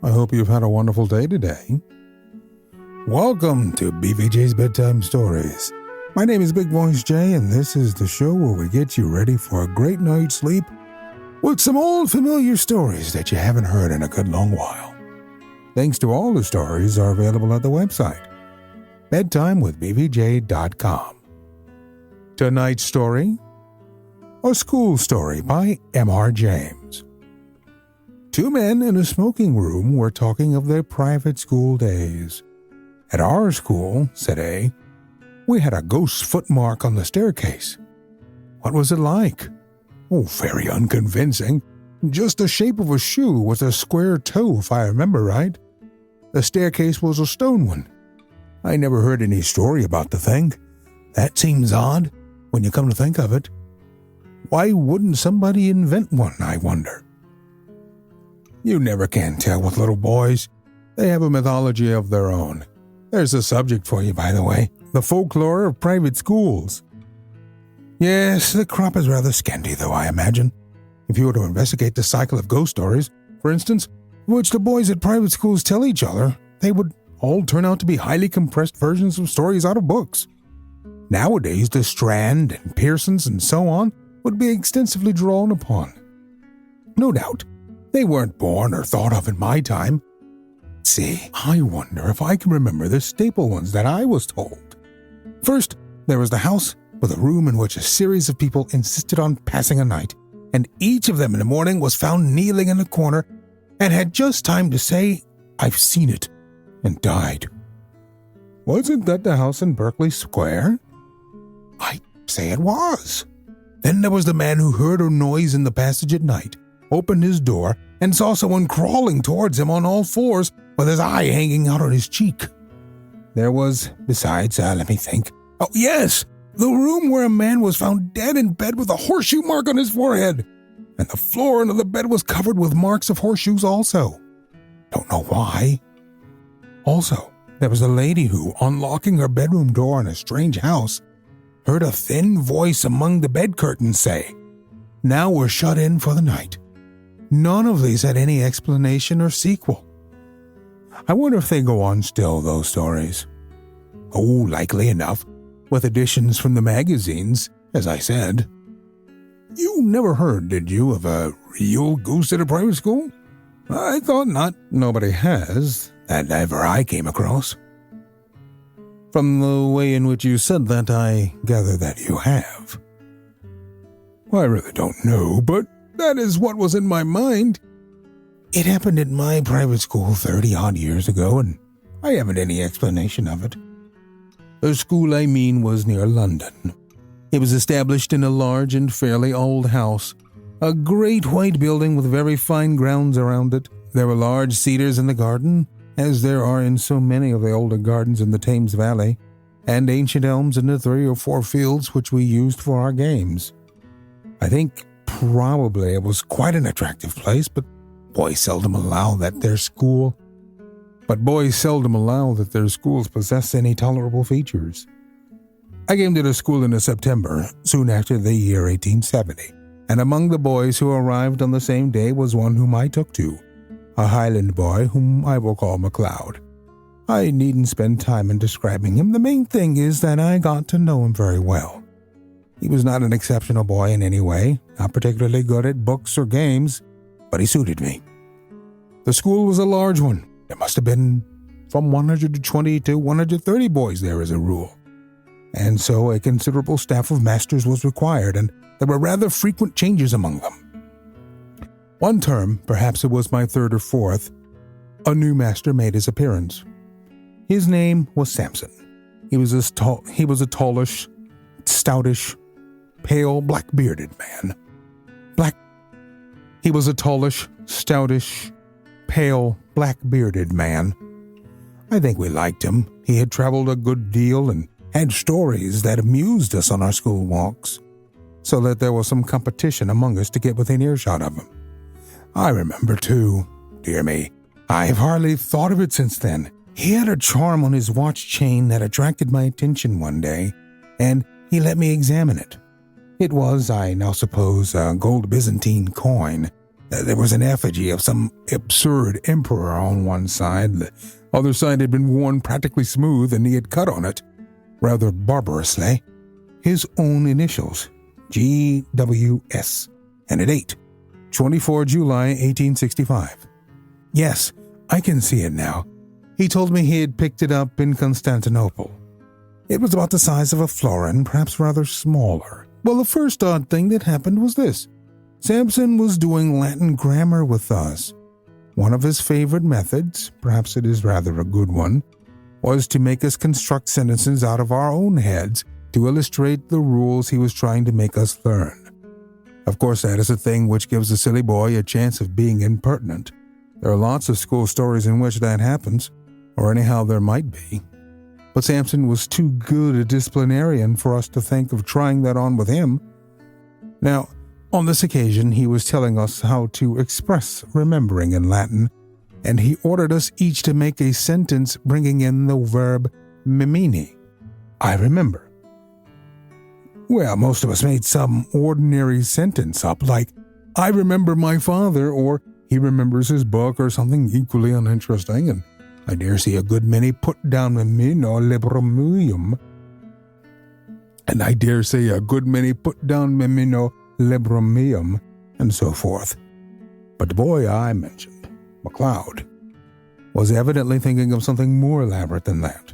I hope you've had a wonderful day today. Welcome to BVJ's Bedtime Stories. My name is Big Voice Jay, and this is the show where we get you ready for a great night's sleep with some old familiar stories that you haven't heard in a good long while. Links to all the stories are available at the website, bedtimewithbvj.com. Tonight's story, A School Story by M.R. James. Two men in a smoking room were talking of their private school days. At our school, said A, we had a ghost footmark on the staircase. What was it like? Oh, very unconvincing. Just the shape of a shoe with a square toe, if I remember right. The staircase was a stone one. I never heard any story about the thing. That seems odd, when you come to think of it. Why wouldn't somebody invent one, I wonder? You never can tell with little boys. They have a mythology of their own. There's a subject for you, by the way. The folklore of private schools. Yes, the crop is rather scanty, though, I imagine. If you were to investigate the cycle of ghost stories, for instance, which the boys at private schools tell each other, they would all turn out to be highly compressed versions of stories out of books. Nowadays, the Strand and Pearsons and so on would be extensively drawn upon. No doubt, they weren't born or thought of in my time. See, I wonder if I can remember the staple ones that I was told. First, there was the house with a room in which a series of people insisted on passing a night, and each of them in the morning was found kneeling in a corner and had just time to say, "I've seen it," and died. Wasn't that the house in Berkeley Square? I say it was. Then there was the man who heard a noise in the passage at night, opened his door, and saw someone crawling towards him on all fours with his eye hanging out on his cheek. There was, besides, let me think. Oh, yes, the room where a man was found dead in bed with a horseshoe mark on his forehead, and the floor under the bed was covered with marks of horseshoes also. Don't know why. Also, there was a lady who, unlocking her bedroom door in a strange house, heard a thin voice among the bed curtains say, "Now we're shut in for the night." None of these had any explanation or sequel. I wonder if they go on still, those stories. Oh, likely enough, with additions from the magazines, as I said. You never heard, did you, of a real ghost at a private school? I thought not. Nobody has, that ever I came across. From the way in which you said that, I gather that you have. I really don't know, but that is what was in my mind. It happened at my private school 30-odd years ago, and I haven't any explanation of it. The school I mean was near London. It was established in a large and fairly old house, a great white building with very fine grounds around it. There were large cedars in the garden, as there are in so many of the older gardens in the Thames Valley, and ancient elms in the 3 or 4 fields which we used for our games. I think probably it was quite an attractive place, but boys seldom allow that their schools possess any tolerable features. I came to the school in September, soon after the year 1870, and among the boys who arrived on the same day was one whom I took to, a Highland boy whom I will call MacLeod. I needn't spend time in describing him. The main thing is that I got to know him very well. He was not an exceptional boy in any way, not particularly good at books or games, but he suited me. The school was a large one. There must have been from 120 to 130 boys there as a rule. And so a considerable staff of masters was required, and there were rather frequent changes among them. One term, perhaps it was my 3rd or 4th, a new master made his appearance. His name was Samson. He was a tallish, stoutish, pale, black-bearded man. He was a tallish, stoutish, pale, black-bearded man. I think we liked him. He had traveled a good deal and had stories that amused us on our school walks, so that there was some competition among us to get within earshot of him. I remember, too. Dear me, I've hardly thought of it since then. He had a charm on his watch chain that attracted my attention one day, and he let me examine it. It was, I now suppose, a gold Byzantine coin, There was an effigy of some absurd emperor on one side. The other side had been worn practically smooth, and he had cut on it, rather barbarously, his own initials, GWS, and a date, 24 July 1865. Yes, I can see it now. He told me he had picked it up in Constantinople. It was about the size of a florin, perhaps rather smaller. Well, the first odd thing that happened was this. Samson was doing Latin grammar with us. One of his favorite methods, perhaps it is rather a good one, was to make us construct sentences out of our own heads to illustrate the rules he was trying to make us learn. Of course, that is a thing which gives a silly boy a chance of being impertinent. There are lots of school stories in which that happens, or anyhow there might be. But Samson was too good a disciplinarian for us to think of trying that on with him. Now, on this occasion, he was telling us how to express remembering in Latin, and he ordered us each to make a sentence bringing in the verb memini. I remember. Well, most of us made some ordinary sentence up, like, I remember my father, or he remembers his book, or something equally uninteresting, and I dare say a good many put down memino libromium. And I dare say a good many put down memino libromium, and so forth. But the boy I mentioned, McLeod, was evidently thinking of something more elaborate than that.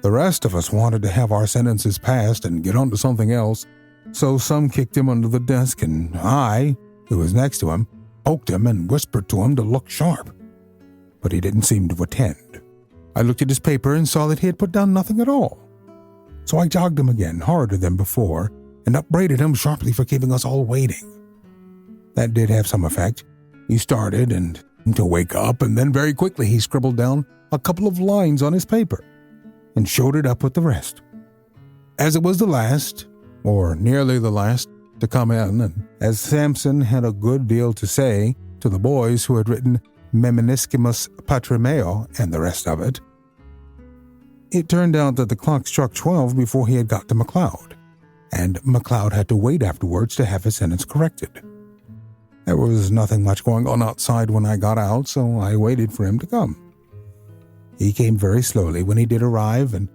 The rest of us wanted to have our sentences passed and get on to something else, so some kicked him under the desk, and I, who was next to him, poked him and whispered to him to look sharp. But he didn't seem to attend. I looked at his paper and saw that he had put down nothing at all. So I jogged him again, harder than before, and upbraided him sharply for keeping us all waiting. That did have some effect. He started to wake up, and then very quickly he scribbled down a couple of lines on his paper and showed it up with the rest. As it was the last, or nearly the last, to come in, and as Samson had a good deal to say to the boys who had written Memeniscimus Patrimeo and the rest of it, it turned out that the clock struck 12 before he had got to McLeod, and McLeod had to wait afterwards to have his sentence corrected. There was nothing much going on outside when I got out, so I waited for him to come. He came very slowly when he did arrive, and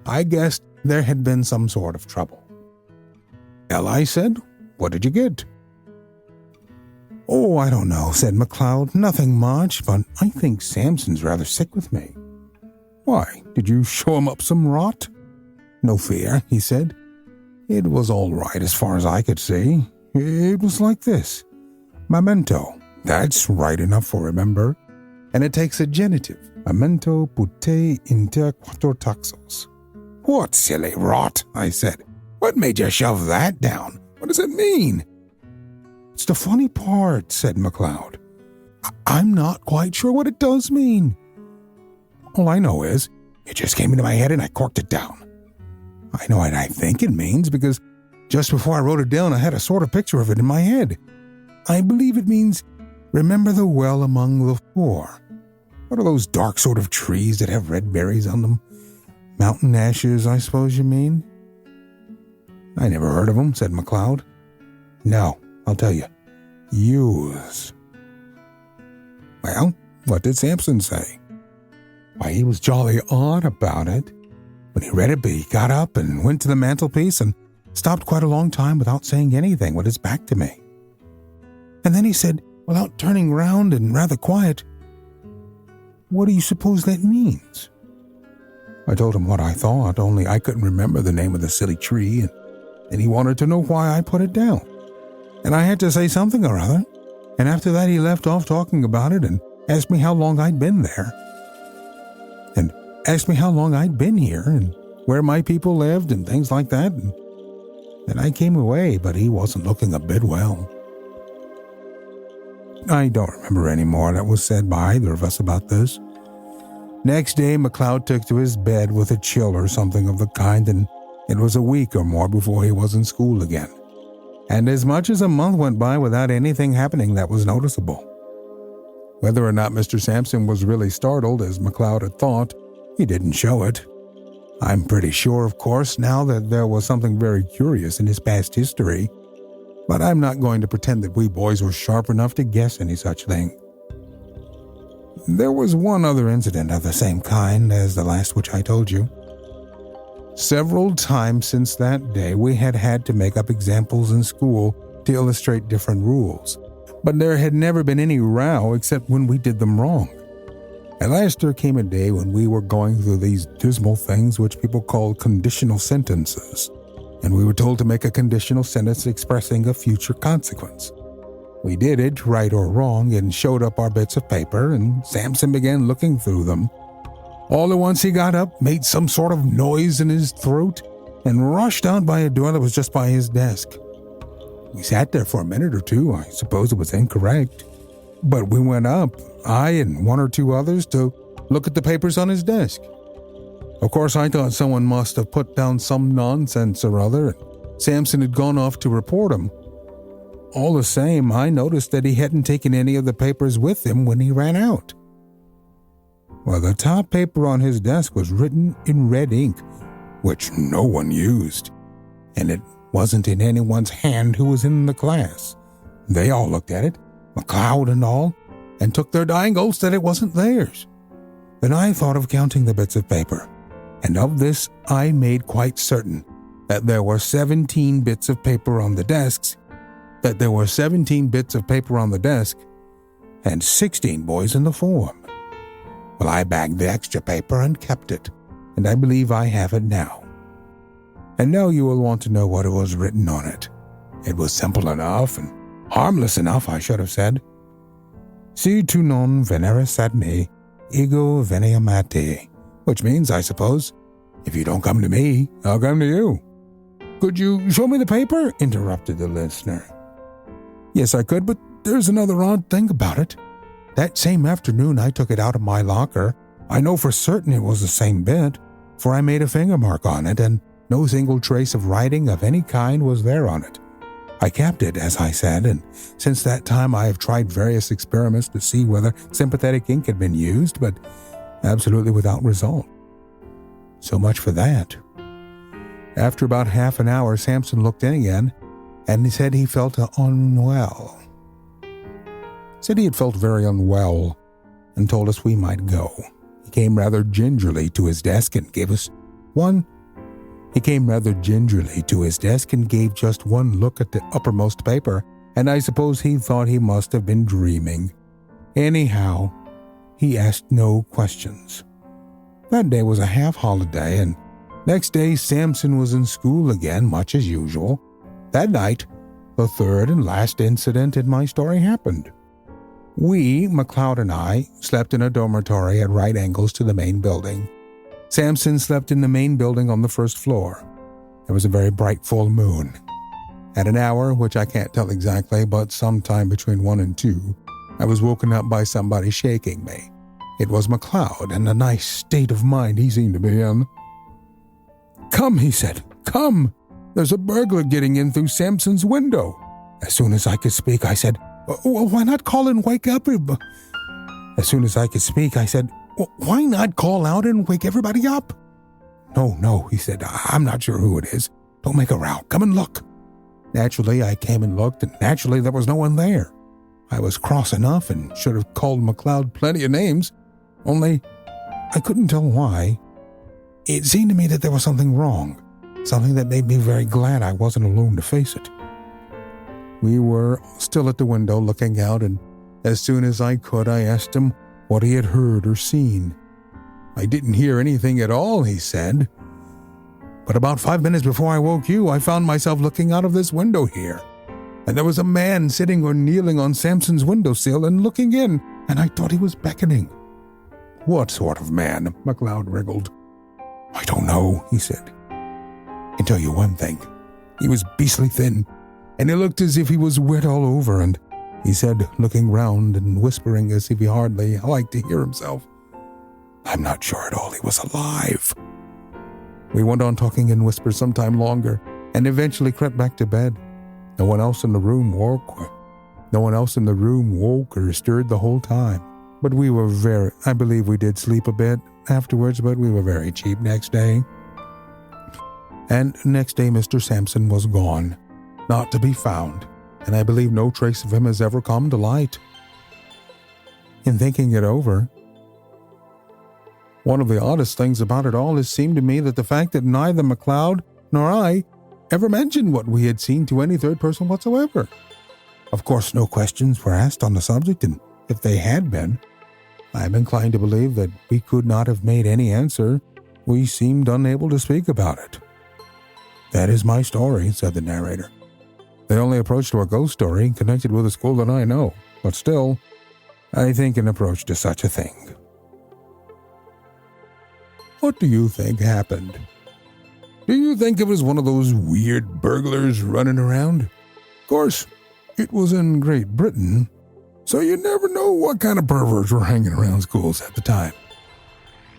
I guessed there had been some sort of trouble. Well, I said, what did you get? Oh, I don't know, said McLeod. Nothing much, but I think Samson's rather sick with me. Why, did you show him up some rot? No fear, he said. It was all right as far as I could see. It was like this. Memento. That's right enough for remember. And it takes a genitive. Memento pute inter quator taxos. What silly rot, I said. What made you shove that down? What does it mean? It's the funny part, said McLeod. I'm not quite sure what it does mean. All I know is, it just came into my head and I corked it down. I know what I think it means because just before I wrote it down, I had a sort of picture of it in my head. I believe it means, remember the well among the four. What are those dark sort of trees that have red berries on them? Mountain ashes, I suppose you mean? I never heard of them, said McLeod. No, I'll tell you. Yews. Well, what did Samson say? Why, he was jolly odd about it. When he read it, he got up and went to the mantelpiece and stopped quite a long time without saying anything with his back to me. And then he said, without turning round and rather quiet, what do you suppose that means? I told him what I thought, only I couldn't remember the name of the silly tree, and he wanted to know why I put it down. And I had to say something or other, and after that he left off talking about it and asked me how long I'd been there. And asked me how long I'd been here and where my people lived and things like that. And then I came away, but he wasn't looking a bit well. I don't remember any more that was said by either of us about this. Next day, McLeod took to his bed with a chill or something of the kind, and it was a week or more before he was in school again. And as much as a month went by without anything happening that was noticeable. Whether or not Mr. Sampson was really startled, as McLeod had thought, he didn't show it. I'm pretty sure, of course, now that there was something very curious in his past history, But I'm not going to pretend that we boys were sharp enough to guess any such thing. There was one other incident of the same kind as the last which I told you. Several times since that day, we had to make up examples in school to illustrate different rules, but there had never been any row except when we did them wrong. At last there came a day when we were going through these dismal things which people call conditional sentences, and we were told to make a conditional sentence expressing a future consequence. We did it, right or wrong, and showed up our bits of paper, and Samson began looking through them. All at once he got up, made some sort of noise in his throat, and rushed out by a door that was just by his desk. We sat there for a minute or two. I suppose it was incorrect. But we went up, I and one or two others, to look at the papers on his desk. Of course, I thought someone must have put down some nonsense or other, and Samson had gone off to report him. All the same, I noticed that he hadn't taken any of the papers with him when he ran out. Well, the top paper on his desk was written in red ink, which no one used, and it wasn't in anyone's hand who was in the class. They all looked at it, McLeod and all, and took their dying oaths that it wasn't theirs. Then I thought of counting the bits of paper, and of this I made quite certain that there were 17 bits of paper on the desks, and 16 boys in the form. Well, I bagged the extra paper and kept it, and I believe I have it now. And now you will want to know what was written on it. It was simple enough and harmless enough, I should have said. Si tu non veneris ad me, ego veniam ad te, which means, I suppose, if you don't come to me, I'll come to you. Could you show me the paper? Interrupted the listener. Yes, I could, but there's another odd thing about it. That same afternoon I took it out of my locker. I know for certain it was the same bit, for I made a finger mark on it, and no single trace of writing of any kind was there on it. I kept it, as I said, and since that time I have tried various experiments to see whether sympathetic ink had been used, but absolutely without result. So much for that. After about half an hour, Samson looked in again, and he said he felt unwell. Said he had felt very unwell, and told us we might go. He came rather gingerly to his desk and gave just one look at the uppermost paper, and I suppose he thought he must have been dreaming. Anyhow, he asked no questions. That day was a half-holiday, and next day Samson was in school again, much as usual. That night, the third and last incident in my story happened. We, McLeod and I, slept in a dormitory at right angles to the main building. Samson slept in the main building on the first floor. There was a very bright full moon. At an hour, which I can't tell exactly, but sometime between 1 and 2, I was woken up by somebody shaking me. It was McLeod, and a nice state of mind he seemed to be in. "Come," he said, "come! There's a burglar getting in through Samson's window." As soon as I could speak, I said, "Well, why not call and wake up?" As soon as I could speak, I said, "Well, why not call out and wake everybody up?" No, he said, "I'm not sure who it is. Don't make a row. Come and look." Naturally, I came and looked, and naturally there was no one there. I was cross enough and should have called McLeod plenty of names, only I couldn't tell why. It seemed to me that there was something wrong, something that made me very glad I wasn't alone to face it. We were still at the window looking out, and as soon as I could, I asked him what he had heard or seen. "I didn't hear anything at all," he said. "But about 5 minutes before I woke you, I found myself looking out of this window here, and there was a man sitting or kneeling on Samson's windowsill and looking in, and I thought he was beckoning." "What sort of man?" McLeod wriggled. "I don't know," he said. "I can tell you one thing. He was beastly thin, and he looked as if he was wet all over, and he said, looking round and whispering as if he hardly liked to hear himself, 'I'm not sure at all he was alive.'" We went on talking in whispers some time longer, and eventually crept back to bed. No one else in the room woke or stirred the whole time. But I believe we did sleep a bit afterwards, but we were very cheap next day. And next day Mr. Samson was gone, not to be found. and I believe no trace of him has ever come to light. In thinking it over, one of the oddest things about it all has seemed to me that the fact that neither McLeod nor I ever mentioned what we had seen to any third person whatsoever. Of course, no questions were asked on the subject, and if they had been, I am inclined to believe that we could not have made any answer. We seemed unable to speak about it. That is my story, said the narrator. The only approach to a ghost story connected with a school that I know, but still, I think an approach to such a thing. What do you think happened? Do you think it was one of those weird burglars running around? Of course, it was in Great Britain, so you never know what kind of perverts were hanging around schools at the time.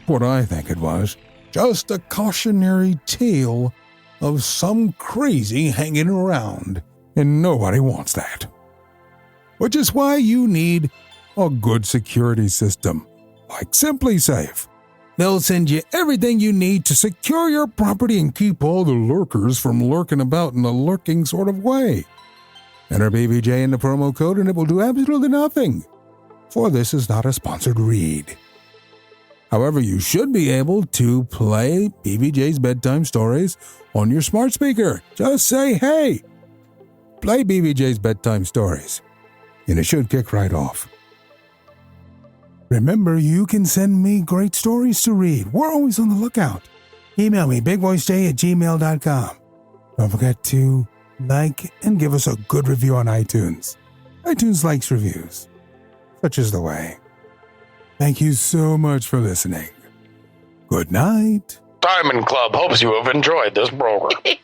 What I think it was, just a cautionary tale of some crazy hanging around, and nobody wants that. Which is why you need a good security system, like Simply Safe. They'll send you everything you need to secure your property and keep all the lurkers from lurking about in a lurking sort of way. Enter BVJ in the promo code and it will do absolutely nothing, for this is not a sponsored read. However, you should be able to play BVJ's bedtime stories on your smart speaker. Just say, hey, play BVJ's bedtime stories, and it should kick right off. Remember, you can send me great stories to read. We're always on the lookout. Email me, bigvoicej@gmail.com. Don't forget to like and give us a good review on iTunes. iTunes likes reviews. Such is the way. Thank you so much for listening. Good night. Diamond Club hopes you have enjoyed this program.